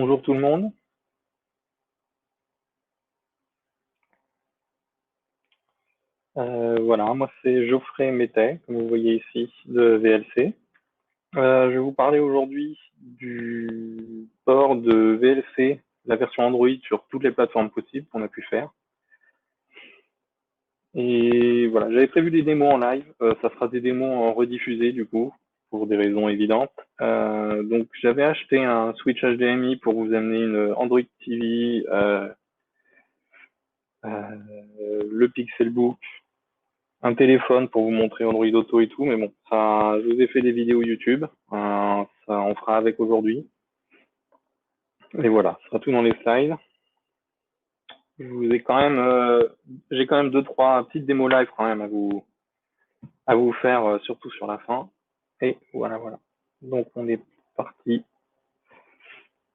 Bonjour tout le monde. Voilà, moi c'est Geoffrey Métais, comme vous voyez ici, de VLC. Je vais vous parler aujourd'hui du port de VLC, la version Android sur toutes les plateformes possibles qu'on a pu faire. Et voilà, j'avais prévu des démos en live, ça sera des démos en rediffusé du coup, pour des raisons évidentes. Donc j'avais acheté un switch HDMI pour vous amener une Android TV, le Pixelbook, un téléphone pour vous montrer Android Auto et tout, mais bon, ça, je vous ai fait des vidéos YouTube, ça on fera avec aujourd'hui. Et voilà, ce sera tout dans les slides. Je vous ai quand même, j'ai quand même deux trois petites démos live quand même à vous faire, surtout sur la fin. Et voilà, voilà. Donc on est parti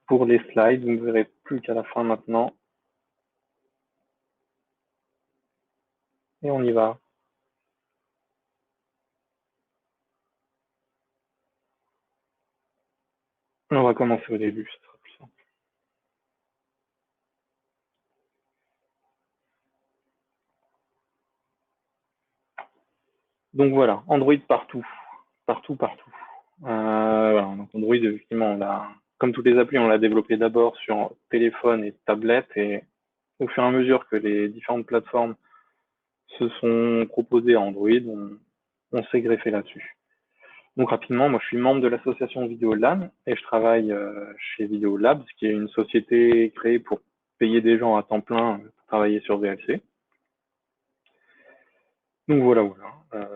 pour les slides. Vous ne verrez plus qu'à la fin maintenant. Et on y va. On va commencer au début, ce sera plus simple. Donc voilà, Android partout, partout, partout. Voilà, donc Android, effectivement, comme toutes les applis, on l'a développé d'abord sur téléphone et tablette, et au fur et à mesure que les différentes plateformes se sont proposées à Android, on s'est greffé là-dessus. Donc rapidement, moi je suis membre de l'association Vidéolab et je travaille chez Videolab, qui est une société créée pour payer des gens à temps plein pour travailler sur VLC. Donc voilà, voilà.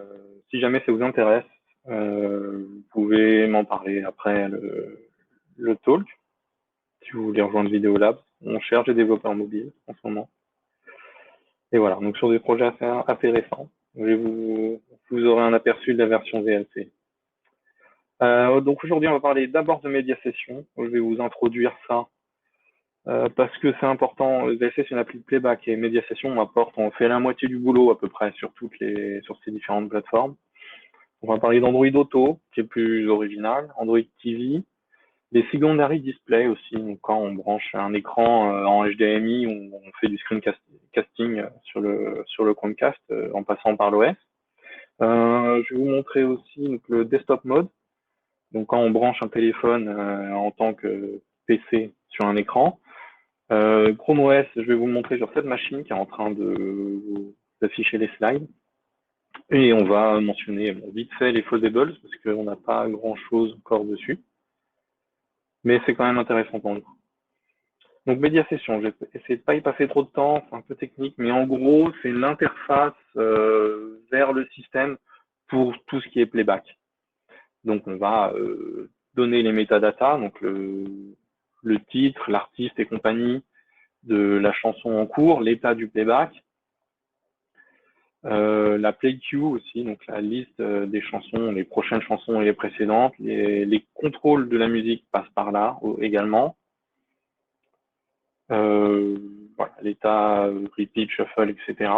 Si jamais ça vous intéresse, vous pouvez m'en parler après le talk. Si vous voulez rejoindre Videolab, on cherche des développeurs mobiles en ce moment. Et voilà, donc sur des projets assez récents, vous aurez un aperçu de la version VLC. Donc aujourd'hui, on va parler d'abord de Media Session. Je vais vous introduire ça parce que c'est important. VLC, c'est une appli de playback et Media Session, on fait la moitié du boulot à peu près sur ces différentes plateformes. On va parler d'Android Auto, qui est plus original, Android TV, des secondary display aussi, donc quand on branche un écran en HDMI, on fait du screencasting sur le Chromecast en passant par l'OS. Je vais vous montrer aussi donc, le desktop mode, donc quand on branche un téléphone en tant que PC sur un écran. Chrome OS, je vais vous le montrer sur cette machine qui est en train d'afficher les slides. Et on va mentionner vite fait les Foldables parce qu'on n'a pas grand-chose encore dessus. Mais c'est quand même intéressant pour nous. Donc Media Session, je vais essayer de pas y passer trop de temps, c'est un peu technique, mais en gros, c'est l'interface vers le système pour tout ce qui est playback. Donc on va donner les métadatas, donc le titre, l'artiste et compagnie de la chanson en cours, l'état du playback, la play queue aussi, donc la liste des chansons, les prochaines chansons et les précédentes, les contrôles de la musique passent par là également. Voilà, l'état repeat, shuffle, etc.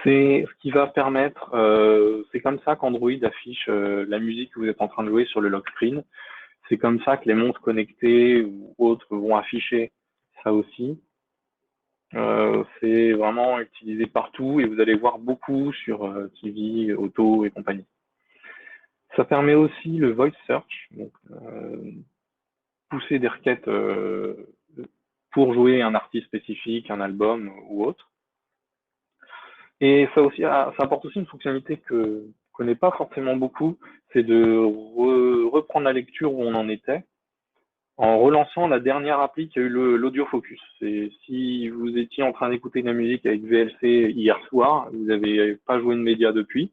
C'est ce qui va permettre, c'est comme ça qu'Android affiche la musique que vous êtes en train de jouer sur le lock screen. C'est comme ça que les montres connectées ou autres vont afficher ça aussi. C'est vraiment utilisé partout et vous allez voir beaucoup sur TV, auto et compagnie. Ça permet aussi le voice search, donc pousser des requêtes pour jouer un artiste spécifique, un album ou autre. Et ça aussi, ça apporte aussi une fonctionnalité que je connais pas forcément beaucoup, c'est de reprendre la lecture où on en était en relançant la dernière appli qui a eu l'audio focus. C'est si vous étiez en train d'écouter de la musique avec VLC hier soir, vous n'avez pas joué de média depuis,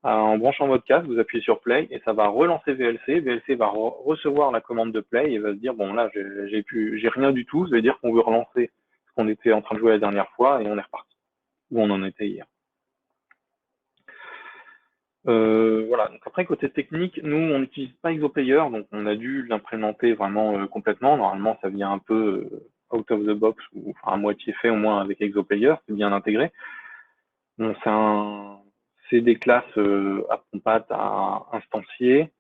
en branchant votre casque, vous appuyez sur play et ça va relancer VLC. VLC va recevoir la commande de play et va se dire bon là j'ai rien du tout, ça veut dire qu'on veut relancer ce qu'on était en train de jouer la dernière fois et on est reparti où on en était hier. Voilà. Donc après, côté technique, nous, on n'utilise pas Exoplayer, donc on a dû l'implémenter vraiment complètement. Normalement, ça vient un peu out of the box, ou enfin, à moitié fait au moins avec Exoplayer, c'est bien intégré. Bon, c'est des classes à pompat à instancier.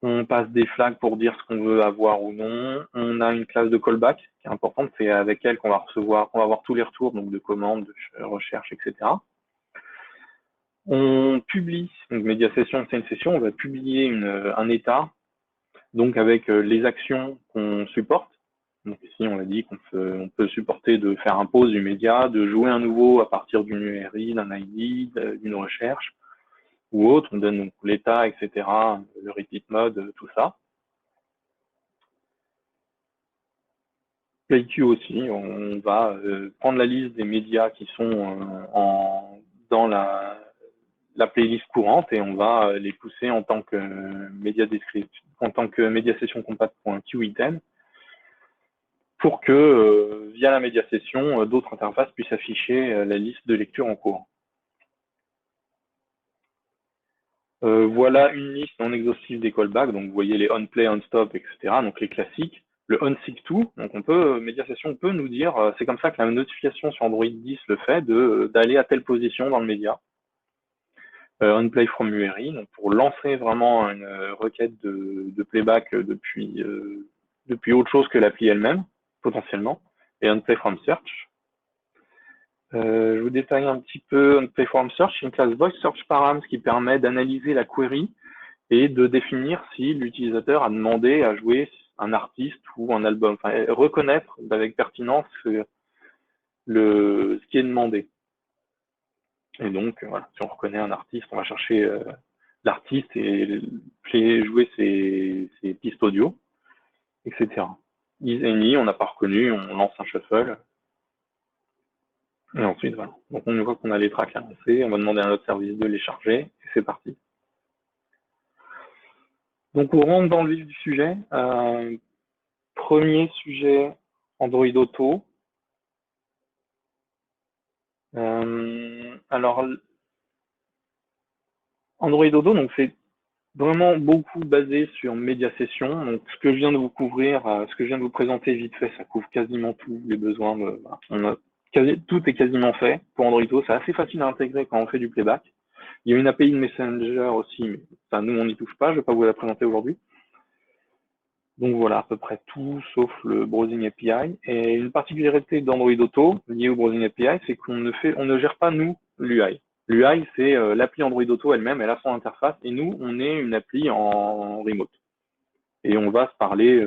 On passe des flags pour dire ce qu'on veut avoir ou non. On a une classe de callback qui est importante, c'est avec elle qu'on va avoir tous les retours, donc de commandes, de recherche, etc. On publie, donc média session, c'est une session, on va publier un état, donc avec les actions qu'on supporte. Donc ici, on a dit qu'on peut supporter de faire un pause du média, de jouer un nouveau à partir d'une URI, d'un ID, d'une recherche ou autre. On donne donc l'état, etc., le repeat mode, tout ça. PlayQ aussi, on va prendre la liste des médias qui sont dans la playlist courante et on va les pousser en tant que média description, en tant que média session compat.queue-item pour que via la média session, d'autres interfaces puissent afficher la liste de lecture en cours. Voilà une liste non exhaustive des callbacks, donc vous voyez les onPlay, onStop, etc., donc les classiques. Le onSeek2, donc média session peut nous dire, c'est comme ça que la notification sur Android 10 le fait, d'aller à telle position dans le média. OnPlay from URI, donc pour lancer vraiment une requête de playback depuis autre chose que l'appli elle-même, potentiellement, et OnPlay from Search. Je vous détaille un petit peu OnPlay from Search, c'est une classe Voice Search Params qui permet d'analyser la query et de définir si l'utilisateur a demandé à jouer un artiste ou un album, enfin reconnaître avec pertinence ce qui est demandé. Et donc, voilà, si on reconnaît un artiste, on va chercher l'artiste et jouer ses pistes audio, etc. Easy, on n'a pas reconnu, on lance un shuffle. Et ensuite, voilà. Donc, une fois qu'on a les tracks lancés, on va demander à notre service de les charger, et c'est parti. Donc, on rentre dans le vif du sujet. Premier sujet, Android Auto. Alors, Android Auto, donc c'est vraiment beaucoup basé sur média session. Donc, ce que je viens de vous couvrir, ce que je viens de vous présenter vite fait, ça couvre quasiment tous les besoins. Tout est quasiment fait pour Android Auto. C'est assez facile à intégrer quand on fait du playback. Il y a une API de Messenger aussi, mais ça, nous, on n'y touche pas. Je ne vais pas vous la présenter aujourd'hui. Donc voilà, à peu près tout, sauf le Browsing API. Et une particularité d'Android Auto, liée au Browsing API, c'est qu'on ne gère pas, nous, l'UI. L'UI, c'est l'appli Android Auto elle-même, elle a son interface, et nous, on est une appli en remote. Et on va se parler,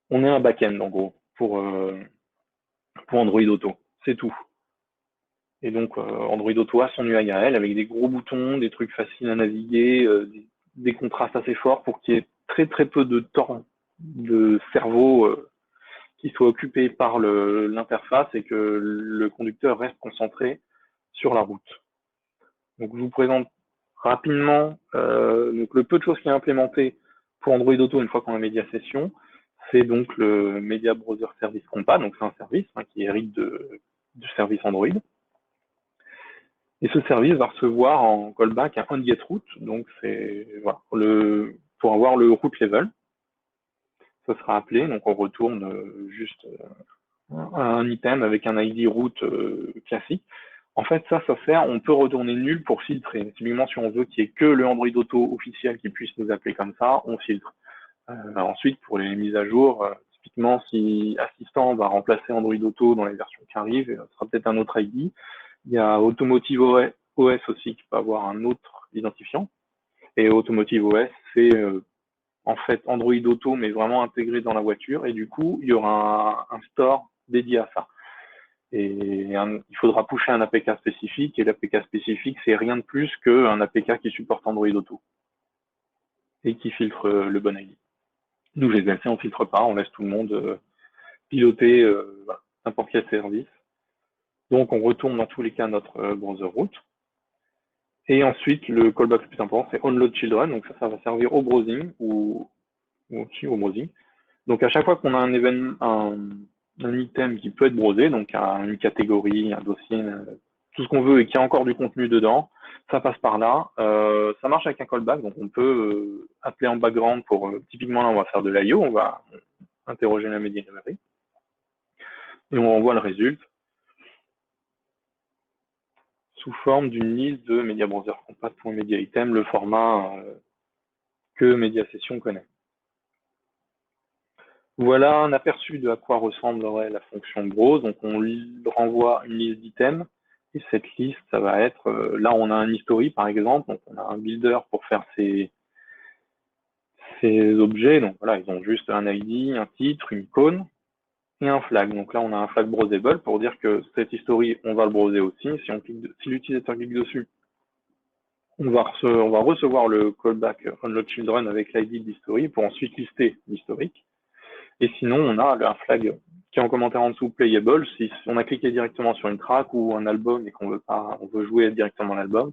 on est un back-end, en gros, pour Android Auto. C'est tout. Et donc, Android Auto a son UI à elle, avec des gros boutons, des trucs faciles à naviguer, des contrastes assez forts pour qu'il y ait très très peu de temps de cerveau qui soit occupé par l'interface et que le conducteur reste concentré sur la route. Donc, je vous présente rapidement donc le peu de choses qui est implémenté pour Android Auto une fois qu'on a Media Session. C'est donc le Media Browser Service Compat, donc c'est un service qui hérite du service Android. Et ce service va recevoir en callback un onGetRoute, donc c'est voilà, pour avoir le route level. Ça sera appelé, donc on retourne juste un item avec un ID route classique. En fait, ça sert, on peut retourner nul pour filtrer. Typiquement, si on veut qu'il n'y ait que le Android Auto officiel qui puisse nous appeler comme ça, on filtre. Ensuite, pour les mises à jour, typiquement, si Assistant va remplacer Android Auto dans les versions qui arrivent, ce sera peut-être un autre ID. Il y a Automotive OS aussi qui peut avoir un autre identifiant. Et Automotive OS, c'est en fait Android Auto, mais vraiment intégré dans la voiture. Et du coup, il y aura un store dédié à ça. Et il faudra pusher un APK spécifique. Et l'APK spécifique, c'est rien de plus qu'un APK qui supporte Android Auto et qui filtre le bon ID. Nous, GSLC, on filtre pas, on laisse tout le monde piloter n'importe quel service. Donc, on retourne dans tous les cas notre browser route. Et ensuite, le callback le plus important, c'est onload children. Donc, ça va servir au browsing ou aussi au browsing. Donc, à chaque fois qu'on a un événement, un item qui peut être browsé, donc une catégorie, un dossier, tout ce qu'on veut et qu'il y a encore du contenu dedans, ça passe par là. Ça marche avec un callback, donc on peut appeler en background pour, typiquement là, on va faire de l'IO, on va interroger la media library et on renvoie le résultat sous forme d'une liste de media browser compat.media item. Le format que Mediasession connaît. Voilà un aperçu de à quoi ressemblerait la fonction browse. Donc on renvoie une liste d'items et cette liste, ça va être, là on a un history par exemple, donc on a un builder pour faire ces objets. Donc voilà, ils ont juste un ID, un titre, une icône et un flag. Donc là on a un flag browsable pour dire que cette history, on va le browser aussi. Si l'utilisateur clique dessus, on va recevoir le callback unload children avec l'ID de l'history pour ensuite lister l'historique. Et sinon, on a un flag qui est en commentaire en dessous playable. Si on a cliqué directement sur une track ou un album et qu'on veut pas, on veut jouer directement l'album,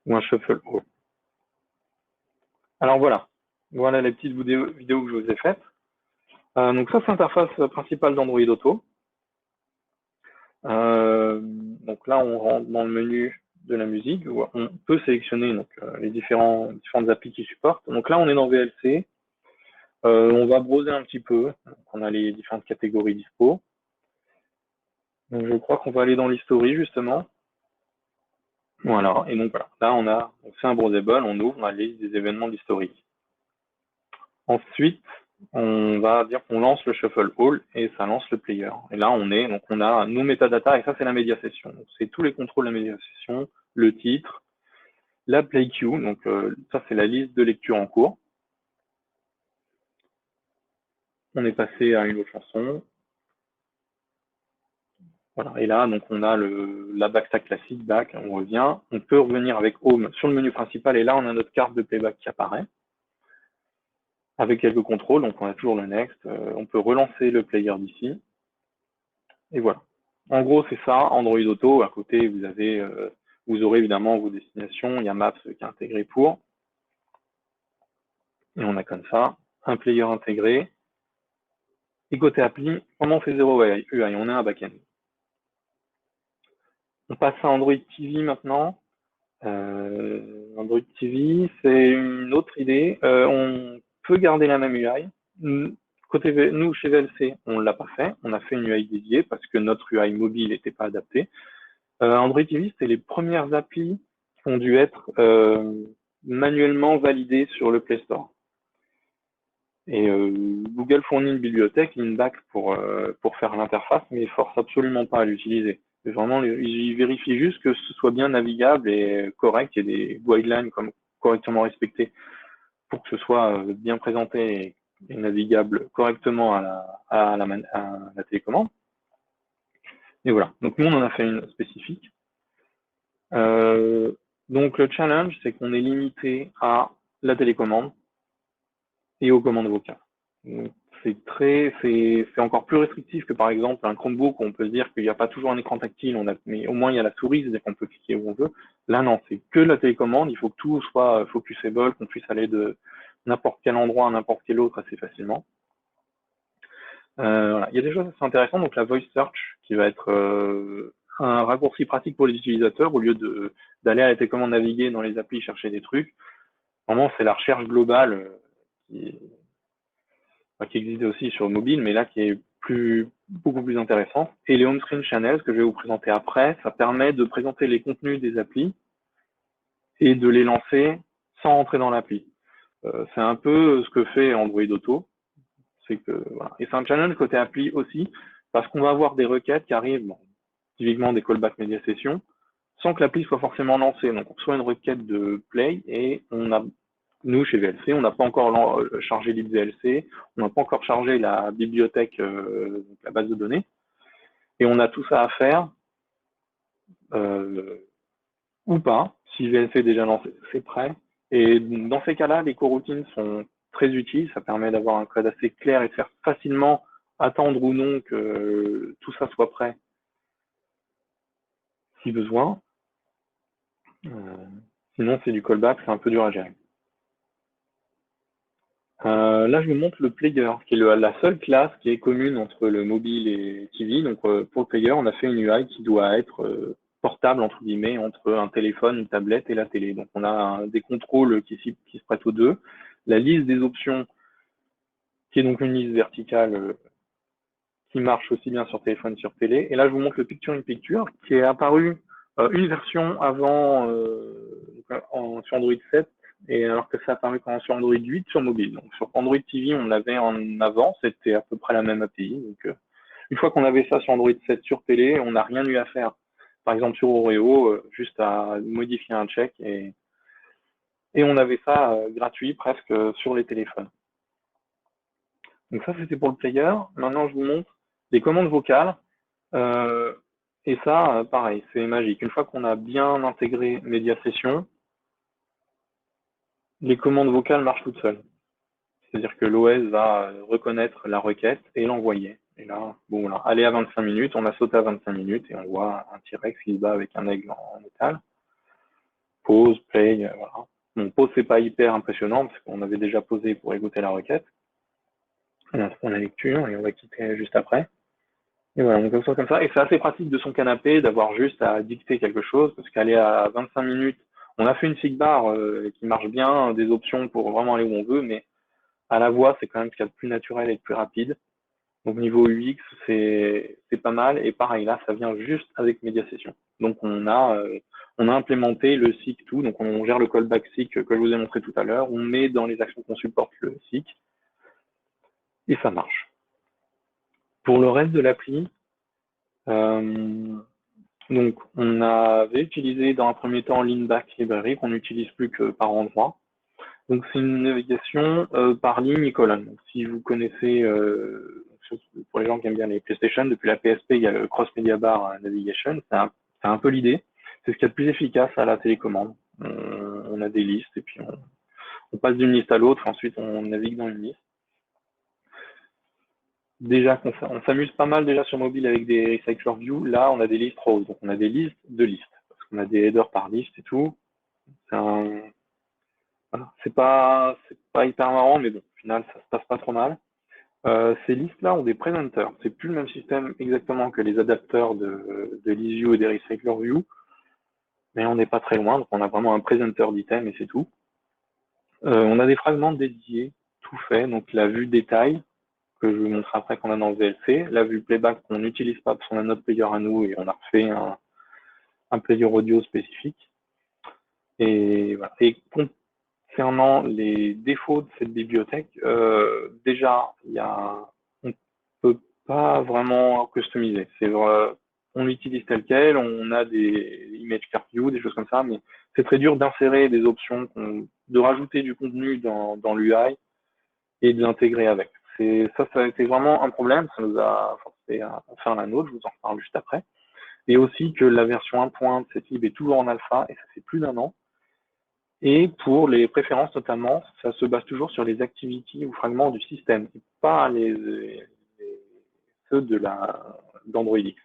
ou un shuffle. Alors voilà les petites vidéos que je vous ai faites. Donc ça, c'est l'interface principale d'Android Auto. Donc là, on rentre dans le menu de la musique où on peut sélectionner donc, les différentes applis qui supportent. Donc là, on est dans VLC. On va browser un petit peu. Donc, on a les différentes catégories dispo. Donc je crois qu'on va aller dans l'history justement. Voilà, et donc voilà, là on fait un browsable, on ouvre, on a la liste des événements de l'historique. Ensuite, on va dire qu'on lance le shuffle all et ça lance le player. Et là on a nos metadata et ça c'est la médiasession. C'est tous les contrôles de la médiasession, le titre, la play queue, donc ça c'est la liste de lecture en cours. On est passé à une autre chanson. Voilà, et là donc on a la backstack classique, back, on revient. On peut revenir avec home sur le menu principal et là on a notre carte de playback qui apparaît. Avec quelques contrôles, donc on a toujours le next, on peut relancer le player d'ici, et voilà. En gros, c'est ça, Android Auto. À côté, vous aurez évidemment vos destinations, il y a Maps qui est intégré pour, et on a comme ça un player intégré. Et côté appli, on en fait 0 UI, on a un backend. On passe à Android TV maintenant. Android TV, c'est une autre idée. On peut garder la même UI. Côté nous, chez VLC, on ne l'a pas fait. On a fait une UI dédiée parce que notre UI mobile n'était pas adapté. Android TV, c'est les premières applis qui ont dû être manuellement validées sur le Play Store. Et Google fournit une bibliothèque, Inback, pour faire l'interface, mais il force absolument pas à l'utiliser. Vraiment, ils vérifient juste que ce soit bien navigable et correct, qu'il y ait des guidelines correctement respectés pour que ce soit bien présenté et navigable correctement à la télécommande. Et voilà. Donc nous, on en a fait une spécifique. Donc le challenge, c'est qu'on est limité à la télécommande et aux commandes vocales. C'est encore plus restrictif que par exemple un Chromebook où on peut se dire qu'il n'y a pas toujours un écran tactile, mais au moins il y a la souris, c'est-à-dire qu'on peut cliquer où on veut. Là non, c'est que la télécommande, il faut que tout soit focusable, qu'on puisse aller de n'importe quel endroit à n'importe quel autre assez facilement. Voilà. Il y a des choses assez intéressantes, donc la voice search qui va être un raccourci pratique pour les utilisateurs au lieu d'aller à la télécommande naviguer dans les applis chercher des trucs. Vraiment, c'est la recherche globale qui existe aussi sur mobile, mais là qui est beaucoup plus intéressante. Et les home screen channels que je vais vous présenter après, ça permet de présenter les contenus des applis et de les lancer sans rentrer dans l'appli. C'est un peu ce que fait Android Auto. Voilà. Et c'est un challenge côté appli aussi, parce qu'on va avoir des requêtes qui arrivent, typiquement des callbacks média session, sans que l'appli soit forcément lancée. Donc on reçoit une requête de play et nous, chez VLC, on n'a pas encore chargé libVLC, on n'a pas encore chargé la bibliothèque, la base de données, et on a tout ça à faire, ou pas, si VLC est déjà lancé, c'est prêt. Et dans ces cas-là, les coroutines sont très utiles, ça permet d'avoir un code assez clair et de faire facilement attendre ou non que tout ça soit prêt, si besoin. Sinon, c'est du callback, c'est un peu dur à gérer. Là, je vous montre le player, qui est la seule classe qui est commune entre le mobile et TV. Donc, pour le player, on a fait une UI qui doit être portable, entre guillemets, entre un téléphone, une tablette et la télé. Donc, on a des contrôles qui se prêtent aux deux. La liste des options, qui est donc une liste verticale qui marche aussi bien sur téléphone que sur télé. Et là, je vous montre le Picture-in-Picture, qui est apparu une version avant sur Android 7 et alors que ça apparu quand sur Android 8 sur mobile. Donc sur Android TV, on l'avait en avant, c'était à peu près la même API. Donc une fois qu'on avait ça sur Android 7 sur télé, on n'a rien eu à faire. Par exemple sur Oreo, juste à modifier un check et on avait ça gratuit presque sur les téléphones. Donc ça c'était pour le player. Maintenant je vous montre les commandes vocales. Euh, et ça, pareil, c'est magique. Une fois qu'on a bien intégré Media Session, les commandes vocales marchent toutes seules. C'est-à-dire que l'OS va reconnaître la requête et l'envoyer. Et là, bon, voilà, aller à 25 minutes, on a sauté à 25 minutes et on voit un T-Rex qui se bat avec un aigle en métal. Pause, play, voilà. Bon, pause, c'est pas hyper impressionnant parce qu'on avait déjà posé pour écouter la requête. On prend la lecture et on va quitter juste après. Et voilà, on comme ça. Et c'est assez pratique de son canapé d'avoir juste à dicter quelque chose parce qu'aller à 25 minutes, on a fait une sigbar qui marche bien, des options pour vraiment aller où on veut, mais à la voix, c'est quand même ce qu'il y a de plus naturel et de plus rapide. Donc niveau UX, c'est pas mal. Et pareil, là, ça vient juste avec Media Session. Donc on a implémenté le SIG tout. Donc on gère le callback SIG que je vous ai montré tout à l'heure. On met dans les actions qu'on supporte le SIG et ça marche. Pour le reste de l'appli, donc on avait utilisé dans un premier temps Leanback Library qu'on n'utilise plus que par endroit. Donc c'est une navigation par ligne et colonne. Donc, si vous connaissez, pour les gens qui aiment bien les PlayStation, depuis la PSP, il y a le Cross Media Bar Navigation. C'est un peu l'idée. C'est ce qu'il y a de plus efficace à la télécommande. On a des listes et puis on passe d'une liste à l'autre. Ensuite, on navigue dans une liste. Déjà, on s'amuse pas mal déjà sur mobile avec des Recycler View. Là, on a des listes rows. Donc, on a des listes de listes. Parce qu'on a des headers par liste et tout. Voilà. C'est pas hyper marrant, mais bon, au final, ça se passe pas trop mal. Ces listes-là ont des presenters. C'est plus le même système exactement que les adapteurs de l'EasyView et des Recycler View, mais on n'est pas très loin. Donc, on a vraiment un presenter d'items et c'est tout. On a des fragments dédiés, tout fait. Donc, la vue détail, que je vous montre après qu'on a dans le VLC. La vue playback qu'on n'utilise pas parce qu'on a notre player à nous et on a refait un player audio spécifique. Et voilà. Et concernant les défauts de cette bibliothèque, déjà, on peut pas vraiment customiser. C'est vrai, on l'utilise tel quel, on a des image card view, des choses comme ça, mais c'est très dur d'insérer des options, de rajouter du contenu dans l'UI et de l'intégrer avec. Ça a été vraiment un problème, ça nous a forcé à faire la nôtre, je vous en reparle juste après. Et aussi que la version 1.1 de cette lib est toujours en alpha, et ça fait plus d'un an. Et pour les préférences notamment, ça se base toujours sur les activities ou fragments du système, et pas ceux d'Android X.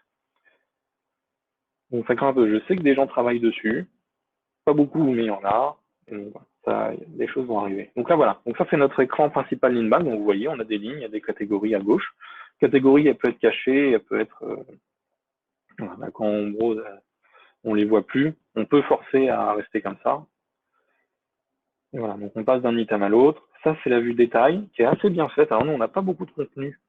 Donc ça craint un peu. Je sais que des gens travaillent dessus, pas beaucoup, mais il y en a. Et donc, des choses vont arriver. Donc là voilà. Donc ça c'est notre écran principal Leanback. Donc vous voyez, on a des lignes, il y a des catégories à gauche. Catégorie, elle peut être cachée, elle peut être voilà, quand en gros on les voit plus, on peut forcer à rester comme ça. Et voilà, donc on passe d'un item à l'autre. Ça, c'est la vue détail, qui est assez bien faite. Alors nous, on n'a pas beaucoup de contenu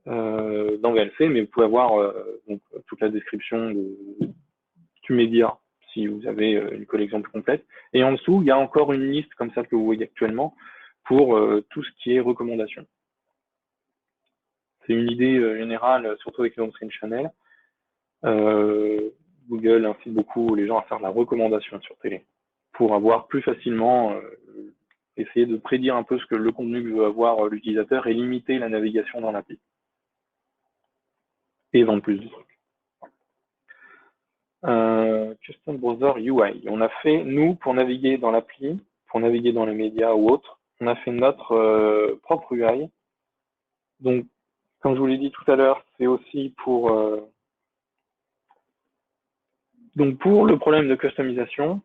dans VLC, mais vous pouvez avoir donc, toute la description du média si vous avez une collection plus complète. Et en dessous, il y a encore une liste comme ça que vous voyez actuellement pour tout ce qui est recommandations. C'est une idée générale, surtout avec les home screen channel. Google incite beaucoup les gens à faire de la recommandation sur télé pour avoir plus facilement essayer de prédire un peu ce que le contenu que veut avoir l'utilisateur et limiter la navigation dans l'appli. Et vendre plus de trucs. Custom Browser UI. On a fait, nous, pour naviguer dans l'appli, pour naviguer dans les médias ou autres, on a fait notre propre UI. Donc, comme je vous l'ai dit tout à l'heure, c'est aussi pour le problème de customisation,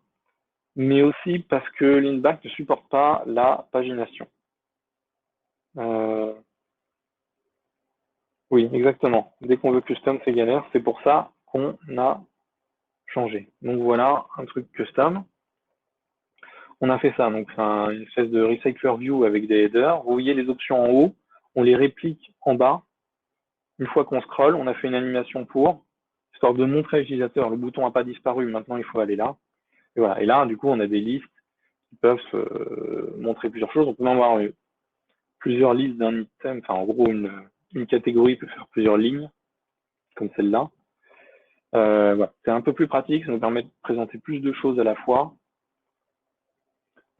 mais aussi parce que Leanback ne supporte pas la pagination. Oui, exactement. Dès qu'on veut custom, c'est galère. C'est pour ça qu'on a changé. Donc voilà un truc custom. On a fait ça. Donc c'est une espèce de recycler view avec des headers. Vous voyez les options en haut. On les réplique en bas. Une fois qu'on scrolle, on a fait une animation pour, histoire de montrer à l'utilisateur, le bouton n'a pas disparu, maintenant il faut aller là. Et voilà. Et là, du coup, on a des listes qui peuvent montrer plusieurs choses. On peut même avoir plusieurs listes d'un item, enfin en gros une catégorie peut faire plusieurs lignes, comme celle-là. Voilà. C'est un peu plus pratique, ça nous permet de présenter plus de choses à la fois.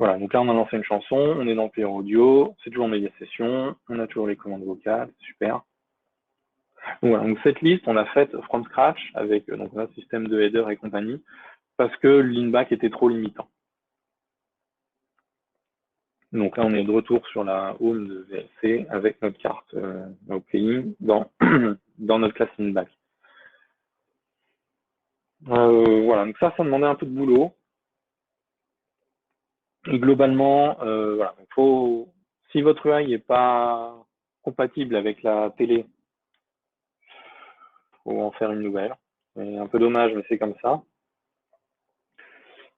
Voilà, donc là on a lancé une chanson, on est dans le player audio, c'est toujours média session, on a toujours les commandes vocales, super. Donc, voilà, donc cette liste on l'a faite from scratch avec donc notre système de header et compagnie, parce que l'inback était trop limitant. Donc là on est de retour sur la home de VLC avec notre carte no playing dans, dans notre classe inback. Voilà, donc ça demandait un peu de boulot. Et globalement, voilà, si votre UI n'est pas compatible avec la télé, faut en faire une nouvelle. C'est un peu dommage, mais c'est comme ça.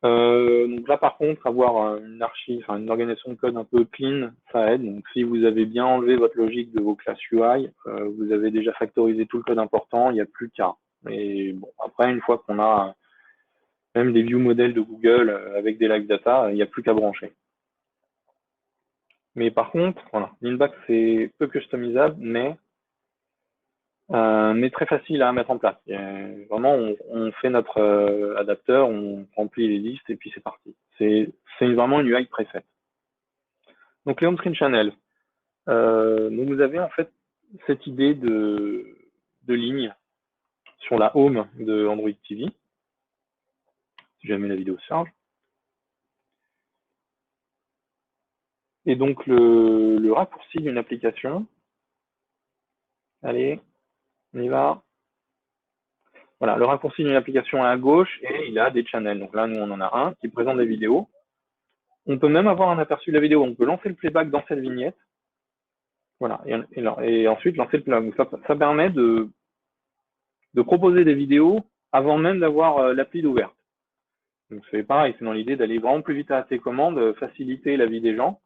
Donc là, par contre, avoir une une organisation de code un peu clean, ça aide. Donc si vous avez bien enlevé votre logique de vos classes UI, vous avez déjà factorisé tout le code important, il n'y a plus qu'à. Et bon, après, une fois qu'on a même des view modèles de Google avec des live data, il n'y a plus qu'à brancher. Mais par contre, voilà, l'inbox c'est peu customisable, mais très facile à mettre en place. Vraiment, on fait notre adapteur, on remplit les listes et puis c'est parti. C'est vraiment une UI préfaite. Donc les home screen channels. Donc vous avez en fait cette idée de ligne sur la home de Android TV. Si jamais la vidéo se charge. Et donc le raccourci d'une application. Allez, on y va. Voilà, le raccourci d'une application est à gauche et il a des channels. Donc là, nous, on en a un qui présente des vidéos. On peut même avoir un aperçu de la vidéo. On peut lancer le playback dans cette vignette. Voilà, et ensuite lancer le playback. Ça permet de proposer des vidéos avant même d'avoir l'appli ouverte. Donc c'est pareil, c'est dans l'idée d'aller vraiment plus vite à ces commandes, faciliter la vie des gens.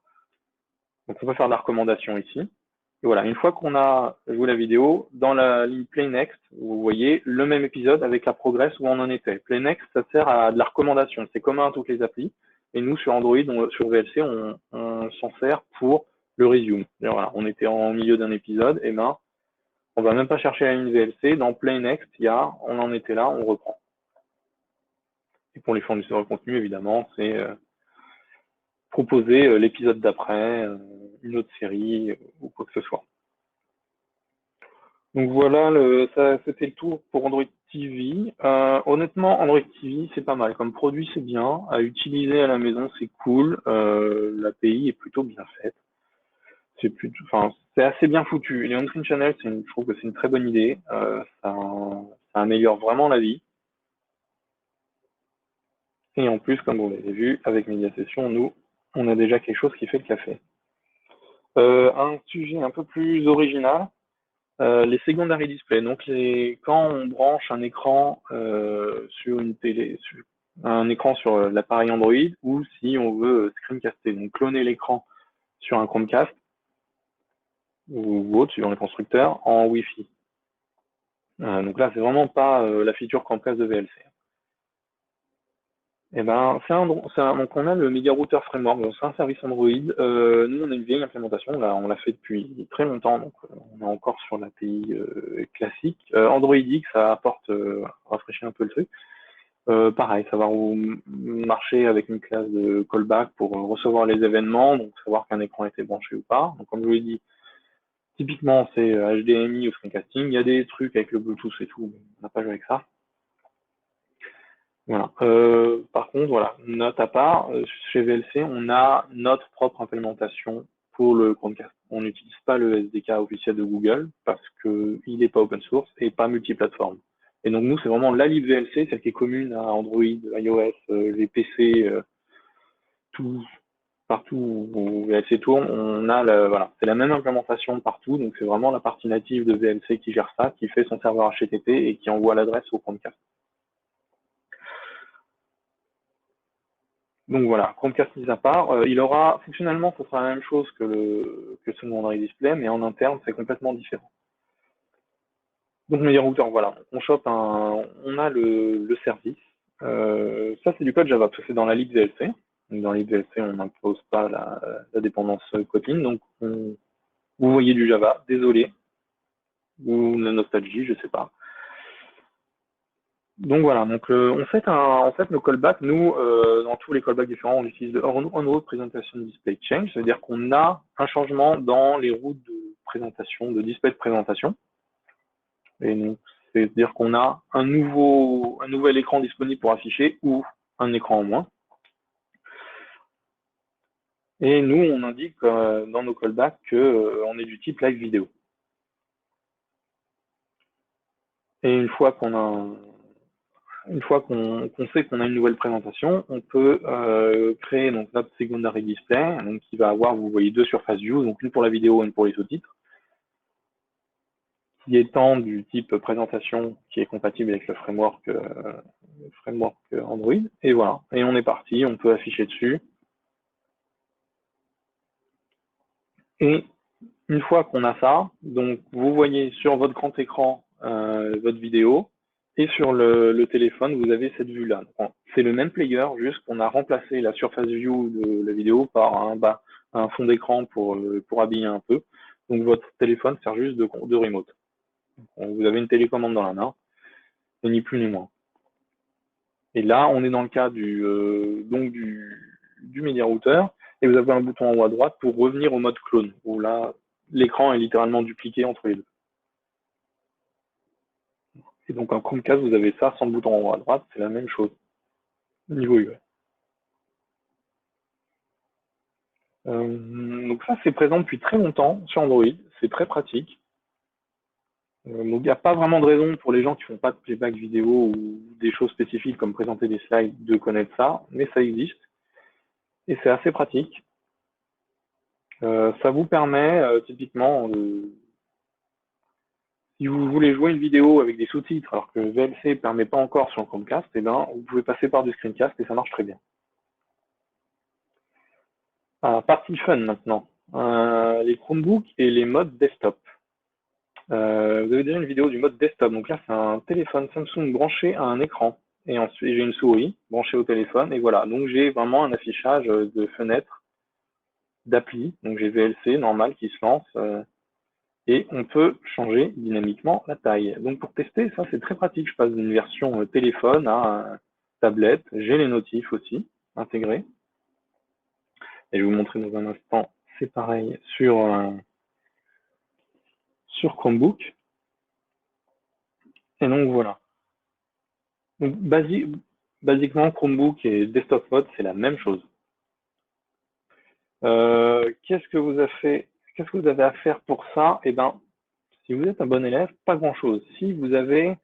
Donc on peut faire de la recommandation ici. Et voilà, une fois qu'on a joué la vidéo, dans la ligne Play Next, vous voyez le même épisode avec la progress où on en était. Play Next, ça sert à de la recommandation. C'est commun à toutes les applis. Et nous, sur Android, sur VLC, on s'en sert pour le resume. Voilà, on était en milieu d'un épisode, et ben, on va même pas chercher la ligne VLC. Dans Play Next, on en était là, on reprend. Et pour les fournisseurs de contenu, évidemment, c'est proposer l'épisode d'après, une autre série ou quoi que ce soit. Donc voilà, ça c'était le tour pour Android TV. Honnêtement, Android TV c'est pas mal. Comme produit c'est bien. À utiliser à la maison c'est cool. L'API est plutôt bien faite. C'est assez bien foutu. Les on-screen channels, je trouve que c'est une très bonne idée. Ça améliore vraiment la vie. Et en plus, comme vous l'avez vu, avec Media Session, nous, on a déjà quelque chose qui fait le café. Un sujet un peu plus original, les secondary displays. Donc quand on branche un écran sur une télé, un écran sur l'appareil Android, ou si on veut screencaster, donc cloner l'écran sur un Chromecast ou autre, suivant les constructeurs, en Wi-Fi. Donc là, c'est vraiment pas la feature Chromecast de VLC. Eh ben, donc on a le Media Router Framework, donc c'est un service Android. Nous, on a une vieille implémentation, là, on l'a fait depuis très longtemps, donc on est encore sur l'API classique. Android X, ça apporte, rafraîchir un peu le truc. Pareil, savoir où marcher avec une classe de callback pour recevoir les événements, donc savoir qu'un écran a été branché ou pas. Donc comme je vous l'ai dit, typiquement c'est HDMI ou screencasting. Il y a des trucs avec le Bluetooth et tout, mais on n'a pas joué avec ça. Voilà. Par contre, voilà, note à part, chez VLC, on a notre propre implémentation pour le Chromecast. On n'utilise pas le SDK officiel de Google parce qu'il n'est pas open source et pas multiplateforme. Et donc nous, c'est vraiment la lib VLC, celle qui est commune à Android, iOS, les PC, partout où VLC tourne, voilà, c'est la même implémentation partout, donc c'est vraiment la partie native de VLC qui gère ça, qui fait son serveur HTTP et qui envoie l'adresse au Chromecast. Donc voilà, Chromecast mis à part, il aura fonctionnellement ce sera la même chose que son Android Display, mais en interne c'est complètement différent. Donc Media Router, voilà, on a le service. Ça c'est du code Java, parce que c'est dans la lib VLC. Donc, dans les VLC, on n'impose pas la dépendance Kotlin. Donc, vous voyez du Java, désolé, ou la nostalgie, je sais pas. Donc voilà, donc en fait nos callbacks, nous, dans tous les callbacks différents, on utilise le on-route presentation display change, c'est-à-dire qu'on a un changement dans les routes de présentation, de display de présentation. Et donc, c'est-à-dire qu'on a un nouvel écran disponible pour afficher ou un écran en moins. Et nous, on indique dans nos callbacks qu'on est du type live vidéo. Et une fois qu'on sait qu'on a une nouvelle présentation, on peut créer donc notre secondary display, donc qui va avoir, vous voyez, deux surface views, donc une pour la vidéo et une pour les sous-titres, qui étant du type présentation qui est compatible avec le framework Android. Et voilà, et on est parti, on peut afficher dessus. Et une fois qu'on a ça, donc vous voyez sur votre grand écran votre vidéo, et sur le téléphone, vous avez cette vue-là. C'est le même player, juste qu'on a remplacé la surface view de la vidéo par un fond d'écran pour habiller un peu. Donc votre téléphone sert juste de remote. Donc, vous avez une télécommande dans la main, et ni plus ni moins. Et là, on est dans le cas du media router, et vous avez un bouton en haut à droite pour revenir au mode clone, où là, l'écran est littéralement dupliqué entre les deux. Et donc en Chromecast, vous avez ça sans le bouton en haut à droite, c'est la même chose, niveau UI. Donc ça, c'est présent depuis très longtemps sur Android, c'est très pratique. Donc il n'y a pas vraiment de raison pour les gens qui font pas de playback vidéo ou des choses spécifiques comme présenter des slides de connaître ça, mais ça existe. Et c'est assez pratique. Ça vous permet typiquement, si vous voulez jouer une vidéo avec des sous-titres alors que VLC ne permet pas encore sur le Chromecast, eh ben, vous pouvez passer par du screencast et ça marche très bien. Partie fun maintenant. Les Chromebooks et les modes desktop. Vous avez déjà une vidéo du mode desktop. Donc là, c'est un téléphone Samsung branché à un écran. Et ensuite, j'ai une souris branchée au téléphone. Et voilà. Donc j'ai vraiment un affichage de fenêtres, d'appli. Donc j'ai VLC normal qui se lance. Et on peut changer dynamiquement la taille. Donc pour tester, ça c'est très pratique. Je passe d'une version téléphone à tablette. J'ai les notifs aussi intégrés. Et je vais vous montrer dans un instant. C'est pareil sur Chromebook. Et donc voilà. Donc basiquement, Chromebook et Desktop Mode, c'est la même chose. Qu'est-ce que vous avez à faire pour ça? Eh ben, si vous êtes un bon élève, pas grand-chose. Si vous avez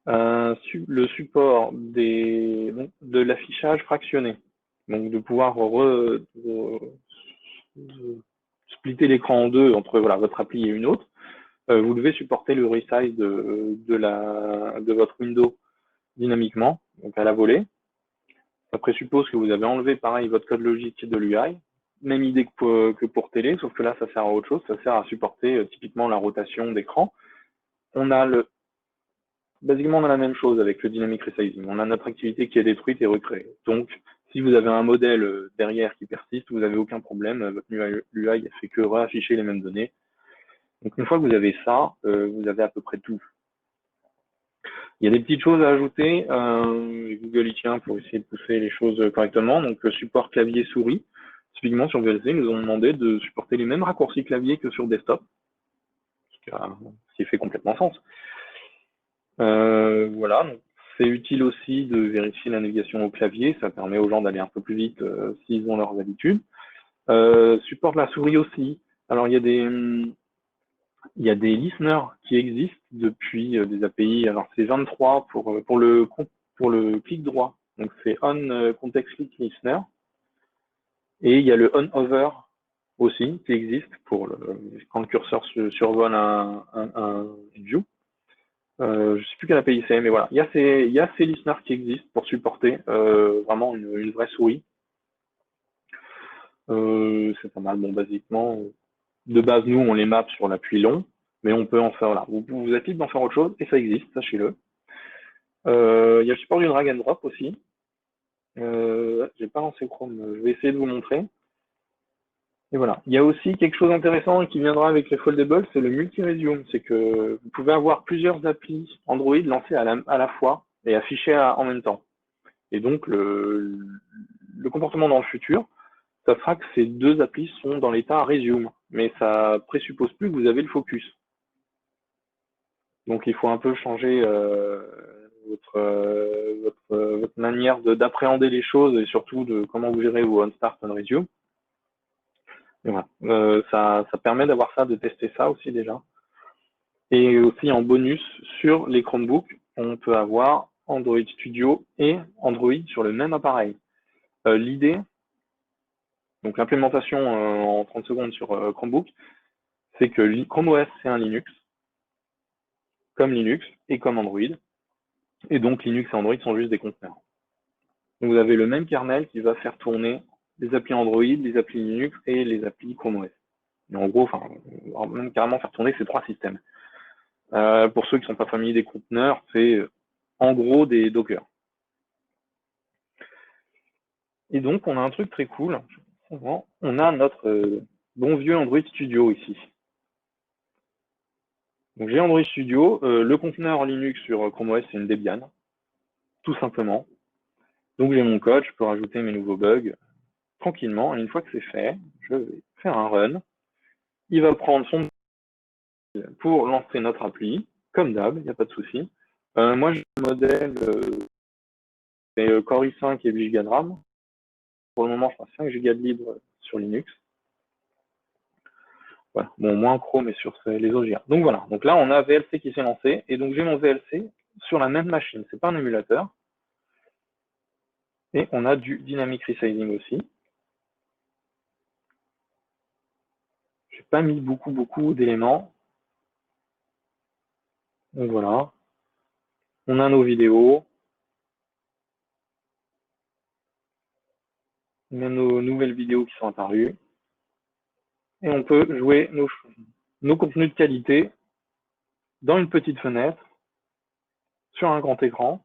le support de l'affichage fractionné, donc de pouvoir splitter l'écran en deux entre voilà, votre appli et une autre, vous devez supporter le resize de votre window dynamiquement, donc à la volée. Ça présuppose que vous avez enlevé pareil votre code logique de l'UI. Même idée que pour télé, sauf que là ça sert à autre chose, ça sert à supporter typiquement la rotation d'écran. Basiquement on a la même chose avec le dynamic resizing. On a notre activité qui est détruite et recréée. Donc si vous avez un modèle derrière qui persiste, vous n'avez aucun problème, votre UI ne fait que réafficher les mêmes données. Donc une fois que vous avez ça, vous avez à peu près tout. Il y a des petites choses à ajouter. Google y tient pour essayer de pousser les choses correctement. Donc, le support clavier-souris. Typiquement, sur VLC, ils nous ont demandé de supporter les mêmes raccourcis clavier que sur desktop. Ce qui fait complètement sens. Voilà. C'est utile aussi de vérifier la navigation au clavier. Ça permet aux gens d'aller un peu plus vite s'ils ont leurs habitudes. Supporte la souris aussi. Alors, il y a des listeners qui existent depuis des API. Alors, c'est 23 pour le clic droit. Donc, c'est on context click listener. Et il y a le on hover aussi qui existe pour quand le curseur survole un view. Je sais plus quelle API c'est, mais voilà. Il y a ces listeners qui existent pour supporter vraiment une vraie souris. C'est pas mal. Bon, basiquement, de base, nous, on les map sur l'appui long, mais on peut en faire, voilà. Vous êtes libre d'en faire autre chose, et ça existe, sachez-le. Il y a le support du drag and drop aussi. J'ai pas lancé Chrome, je vais essayer de vous montrer. Et voilà. Il y a aussi quelque chose d'intéressant qui viendra avec les foldables, c'est le multi-resume. C'est que vous pouvez avoir plusieurs applis Android lancées à la fois et affichées en même temps. Et donc, le comportement dans le futur, ça fera que ces deux applis sont dans l'état resume. Mais ça présuppose plus que vous avez le focus. Donc, il faut un peu changer votre manière d'appréhender les choses et surtout de comment vous gérez vos on-start, on-resume. Et voilà. Ça permet d'avoir ça, de tester ça aussi déjà. Et aussi en bonus, sur les Chromebooks, on peut avoir Android Studio et Android sur le même appareil. L'idée, donc l'implémentation en 30 secondes sur Chromebook, c'est que Chrome OS c'est un Linux, comme Linux et comme Android. Et donc Linux et Android sont juste des conteneurs. Donc vous avez le même kernel qui va faire tourner les applis Android, les applis Linux et les applis Chrome OS. Et en gros, on va même carrément faire tourner ces trois systèmes. Pour ceux qui ne sont pas familiers des conteneurs, c'est en gros des Docker. Et donc, on a un truc très cool. On a notre bon vieux Android Studio ici. Donc, j'ai Android Studio. Le conteneur Linux sur Chrome OS, c'est une Debian, tout simplement. Donc, j'ai mon code, je peux rajouter mes nouveaux bugs tranquillement. Et une fois que c'est fait, je vais faire un run. Il va prendre son pour lancer notre appli, comme d'hab, il n'y a pas de souci. Moi, j'ai le modèle Core i5 et 8 Go de RAM. Pour le moment, je passe 5 Go de libre sur Linux. Voilà. Bon, moins Chrome et sur les autres GA. Donc voilà. Donc là, on a VLC qui s'est lancé. Et donc, j'ai mon VLC sur la même machine. C'est pas un émulateur. Et on a du Dynamic Resizing aussi. J'ai pas mis beaucoup d'éléments. Donc voilà. On a nos vidéos. On a nos nouvelles vidéos qui sont apparues. Et on peut jouer nos contenus de qualité dans une petite fenêtre, sur un grand écran,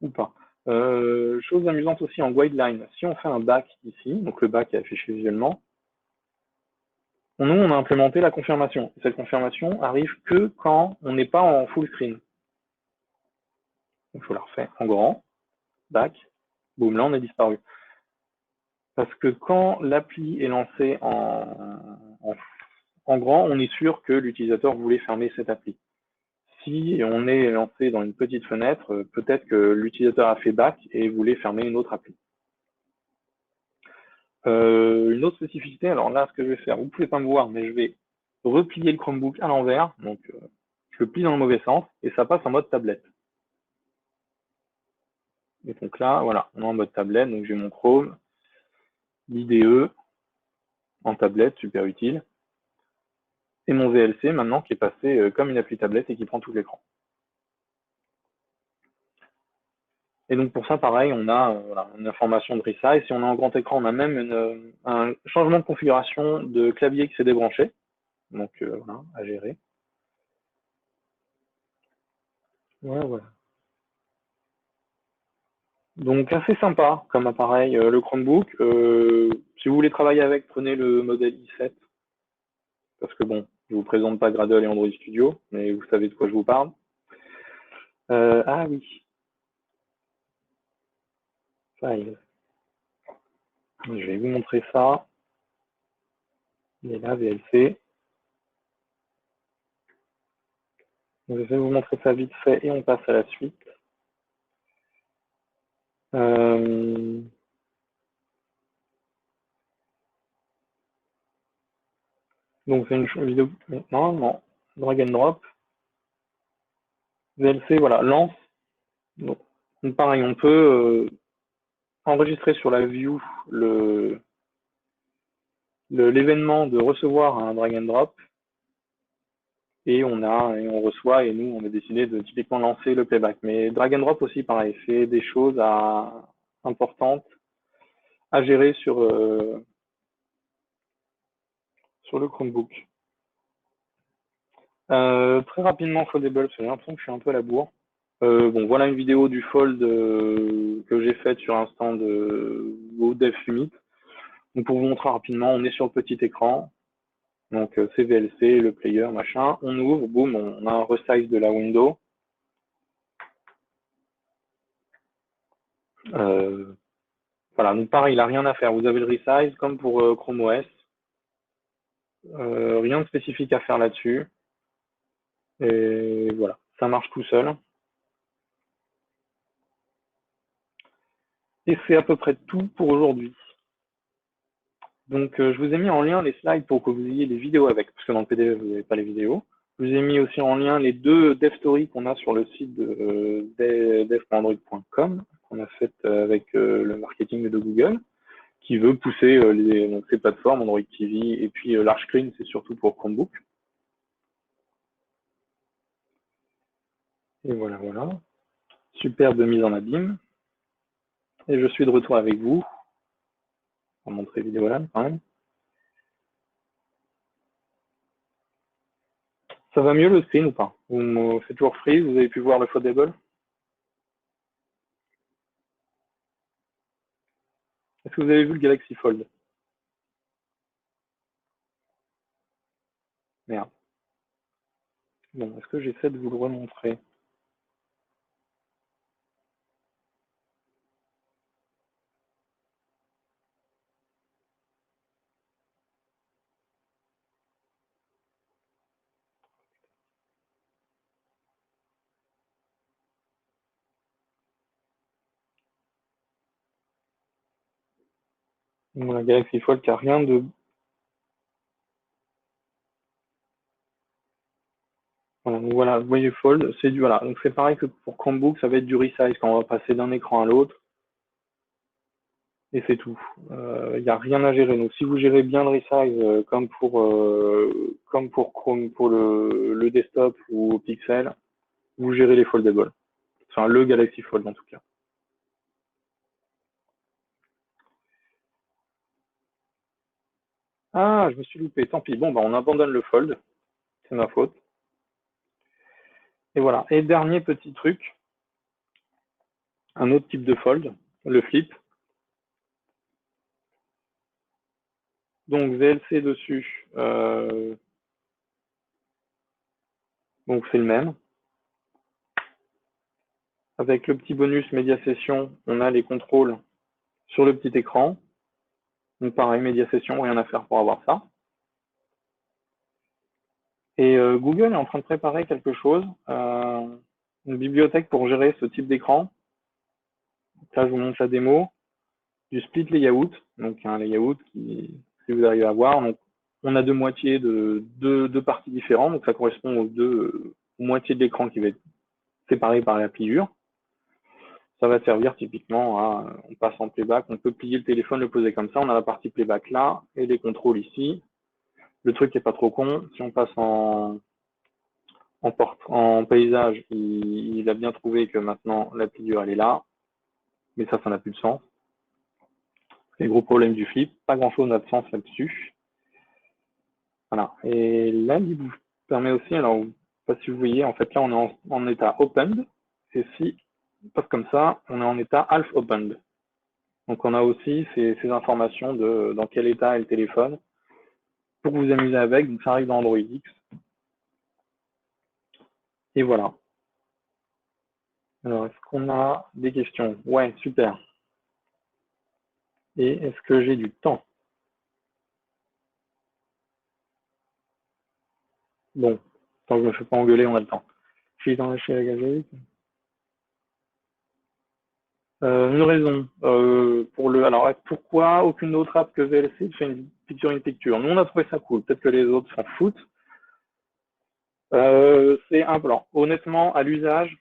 ou pas. Chose amusante aussi en guideline, si on fait un back ici, donc le back est affiché visuellement, nous on a implémenté la confirmation. Cette confirmation arrive que quand on n'est pas en full screen. Donc je la refais en grand, back, boum, là on est disparu. Parce que quand l'appli est lancée en grand, on est sûr que l'utilisateur voulait fermer cette appli. Si on est lancé dans une petite fenêtre, peut-être que l'utilisateur a fait back et voulait fermer une autre appli. Une autre spécificité, alors là, ce que je vais faire, vous ne pouvez pas me voir, mais je vais replier le Chromebook à l'envers, donc je le plie dans le mauvais sens, et ça passe en mode tablette. Et donc là, voilà, on est en mode tablette, donc j'ai mon Chrome, l'IDE en tablette, super utile, et mon VLC maintenant qui est passé comme une appli tablette et qui prend tout l'écran. Et donc pour ça, pareil, on a voilà, une information de resize. Si on est en grand écran, on a même un changement de configuration de clavier qui s'est débranché. Donc voilà, à gérer. Voilà. Donc assez sympa comme appareil, le Chromebook. Si vous voulez travailler avec, prenez le modèle i7. Parce que bon, je vous présente pas Gradle et Android Studio, mais vous savez de quoi je vous parle. Ah oui, file. Je vais vous montrer ça. Il est là, VLC. Je vais vous montrer ça vite fait et on passe à la suite. Donc c'est une vidéo, normalement, drag and drop. VLC, voilà, lance. Donc, pareil, on peut enregistrer sur la view l'événement de recevoir un drag and drop et on reçoit et nous on a décidé de typiquement lancer le playback. Mais drag and drop aussi pareil, c'est des choses importantes à gérer sur le Chromebook. Très rapidement Foldable, j'ai l'impression que je suis un peu à la bourre. Bon, voilà une vidéo du fold que j'ai faite sur un stand au Dev Summit. Donc pour vous montrer rapidement, on est sur le petit écran. Donc c'est VLC, le player, machin. On ouvre, boum, on a un resize de la window. Voilà, donc pareil, il n'a rien à faire. Vous avez le resize comme pour Chrome OS. Rien de spécifique à faire là-dessus. Et voilà, ça marche tout seul. Et c'est à peu près tout pour aujourd'hui. Donc je vous ai mis en lien les slides pour que vous ayez les vidéos avec, parce que dans le PDF, vous n'avez pas les vidéos. Je vous ai mis aussi en lien les 2 dev stories qu'on a sur le site de dev.android.com, qu'on a fait avec le marketing de Google, qui veut pousser donc, ces plateformes, Android TV, et puis Large Screen, c'est surtout pour Chromebook. Et voilà, voilà. Superbe mise en abîme. Et je suis de retour avec vous. On va montrer vidéo là, quand même. Ça va mieux le screen ou pas? C'est toujours free, vous avez pu voir le foldable? Est-ce que vous avez vu le Galaxy Fold? Merde. Bon, est-ce que j'essaie de vous le remontrer? Voilà, Galaxy Fold qui a rien de... Voilà, donc voilà, vous voyez Fold, c'est du... Voilà, donc c'est pareil que pour Chromebook, ça va être du resize quand on va passer d'un écran à l'autre. Et c'est tout. Il n'y a rien à gérer. Donc si vous gérez bien le resize comme pour Chrome, pour le desktop ou Pixel, vous gérez les foldables. Enfin, le Galaxy Fold en tout cas. Ah, je me suis loupé, tant pis. Bon, bah, on abandonne le Fold, c'est ma faute. Et voilà. Et dernier petit truc, un autre type de Fold, le Flip. Donc VLC dessus, donc c'est le même. Avec le petit bonus Média Session, on a les contrôles sur le petit écran. Donc pareil, Média Session, rien à faire pour avoir ça. Et Google est en train de préparer quelque chose, une bibliothèque pour gérer ce type d'écran. Là, je vous montre la démo du split layout. Donc un layout qui, si vous arrivez à voir, donc on a deux moitiés de deux parties différentes. Donc ça correspond aux moitiés de l'écran qui va être séparé par la pliure. Ça va servir typiquement à, on passe en playback, on peut plier le téléphone, le poser comme ça, on a la partie playback là, et les contrôles ici. Le truc n'est pas trop con, si on passe en paysage, il a bien trouvé que maintenant la pliure elle est là, mais ça n'a plus de sens. C'est le gros problème du flip, pas grand chose n'a de sens là-dessus. Voilà, et là il vous permet aussi, alors je ne sais pas si vous voyez, en fait là on est en état opened, et si on passe comme ça, on est en état half opened. Donc on a aussi ces informations de dans quel état est le téléphone pour vous amuser avec. Donc ça arrive dans Android X. Et voilà. Alors est-ce qu'on a des questions? Ouais, super. Et est-ce que j'ai du temps? Bon, tant que je ne me fais pas engueuler, on a le temps. Je suis dans la chez la gazette. Une raison pour le. Alors pourquoi aucune autre app que VLC fait une picture in picture? Nous on a trouvé ça cool. Peut-être que les autres s'en foutent. C'est un plan. Honnêtement, à l'usage,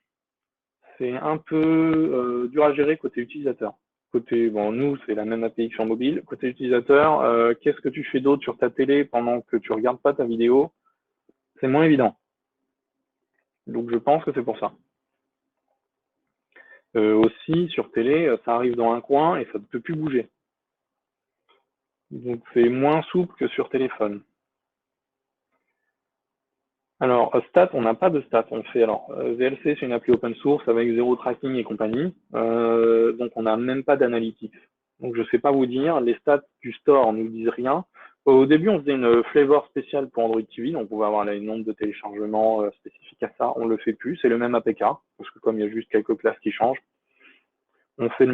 c'est un peu dur à gérer côté utilisateur. Côté, bon, nous, c'est la même API que sur mobile. Côté utilisateur, qu'est-ce que tu fais d'autre sur ta télé pendant que tu regardes pas ta vidéo? C'est moins évident. Donc, je pense que c'est pour ça. Aussi, sur télé, ça arrive dans un coin et ça ne peut plus bouger. Donc, c'est moins souple que sur téléphone. Alors, stats, on n'a pas de stats. On fait alors VLC, c'est une appli open source avec zéro tracking et compagnie. Donc, on n'a même pas d'analytics. Donc, je ne sais pas vous dire. Les stats du store nous disent rien. Au début, on faisait une flavor spéciale pour Android TV. Donc, on pouvait avoir le nombre de téléchargements spécifiques à ça. On le fait plus. C'est le même APK parce que comme il y a juste quelques classes qui changent, on fait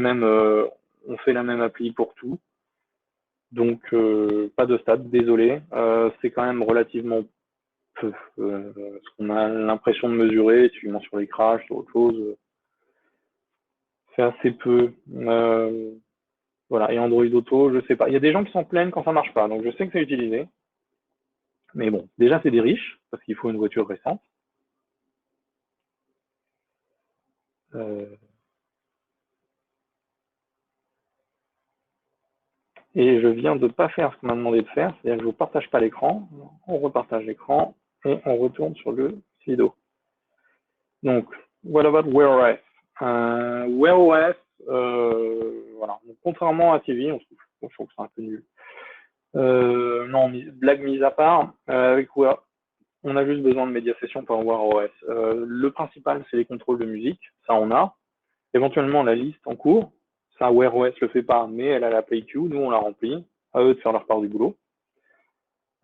on fait la même appli pour tout. Donc, pas de stats. Désolé. C'est quand même relativement peu. Ce qu'on a l'impression de mesurer, typiquement sur les crashs, sur autre chose, c'est assez peu. Voilà. Et Android Auto, je sais pas. Il y a des gens qui s'en plaignent quand ça marche pas, donc je sais que c'est utilisé. Mais bon, déjà c'est des riches, parce qu'il faut une voiture récente. Euh, et je viens de pas faire ce qu'on m'a demandé de faire, c'est-à-dire que je ne partage pas l'écran, on repartage l'écran et on retourne sur le Slido. Donc, what about Wear OS? Wear OS, voilà. Donc, contrairement à TV, je trouve que c'est un peu nul. Non, blague mise à part, avec Wear, on a juste besoin de média session pour Wear OS. Le principal, c'est les contrôles de musique, ça on a. Éventuellement la liste en cours, ça Wear OS le fait pas, mais elle a la play queue, nous on la remplit, à eux de faire leur part du boulot.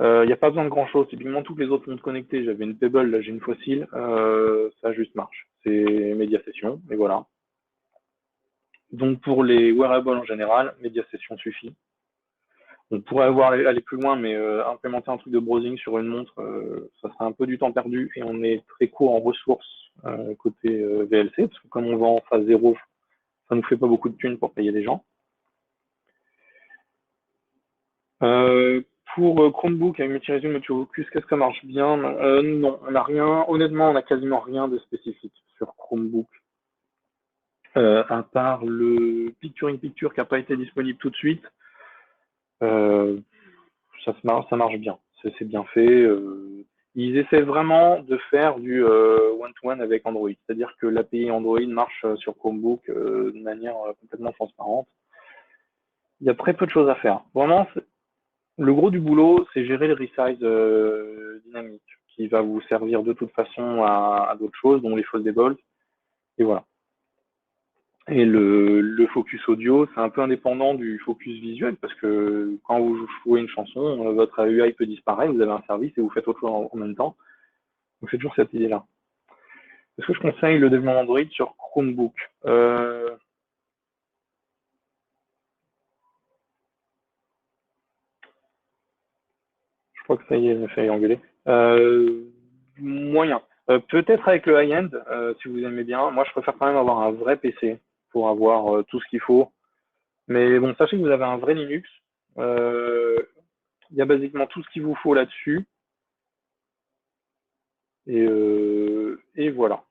Il n'y a pas besoin de grand chose. Typiquement, toutes les autres montres connectées, j'avais une Pebble, là j'ai une Fossil, ça juste marche. C'est média session, et voilà. Donc pour les wearables en général, média session suffit. On pourrait aller plus loin, mais implémenter un truc de browsing sur une montre, ça serait un peu du temps perdu et on est très court en ressources côté VLC, parce que comme on vend en phase 0, ça nous fait pas beaucoup de thunes pour payer les gens. Euh, pour Chromebook avec Multiresume, Multifocus, qu'est-ce que ça marche bien? Non, on n'a rien. Honnêtement, on n'a quasiment rien de spécifique sur Chromebook. À part le Picture in Picture qui n'a pas été disponible tout de suite. Euh, ça marche bien. C'est bien fait. Ils essaient vraiment de faire du one-to-one avec Android. C'est-à-dire que l'API Android marche sur Chromebook de manière complètement transparente. Il y a très peu de choses à faire. Vraiment, le gros du boulot, c'est gérer le resize dynamique, qui va vous servir de toute façon à d'autres choses, dont les foldable. Et voilà. Et le focus audio, c'est un peu indépendant du focus visuel, parce que quand vous jouez une chanson, votre UI peut disparaître, vous avez un service et vous faites autre chose en même temps. Donc c'est toujours cette idée-là. Est-ce que je conseille le développement Android sur Chromebook? Je crois que ça y est, je me fais engueuler. Moyen. Peut-être avec le high-end, si vous aimez bien. Moi, je préfère quand même avoir un vrai PC pour avoir tout ce qu'il faut. Mais bon, sachez que vous avez un vrai Linux. Euh, Il y a basiquement tout ce qu'il vous faut là-dessus. Et voilà.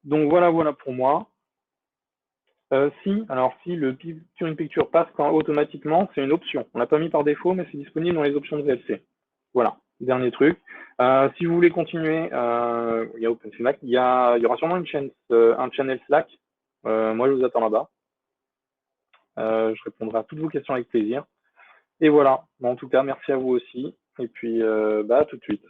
Donc voilà pour moi. Si le Picture in Picture passe automatiquement, c'est une option. On l'a pas mis par défaut, mais c'est disponible dans les options de VLC. Voilà, dernier truc. Si vous voulez continuer, il y a OpenSimac, il y aura sûrement une chaîne, un channel Slack. Moi, je vous attends là-bas. Je répondrai à toutes vos questions avec plaisir. Et voilà. Bon, en tout cas, merci à vous aussi. Et puis, à tout de suite.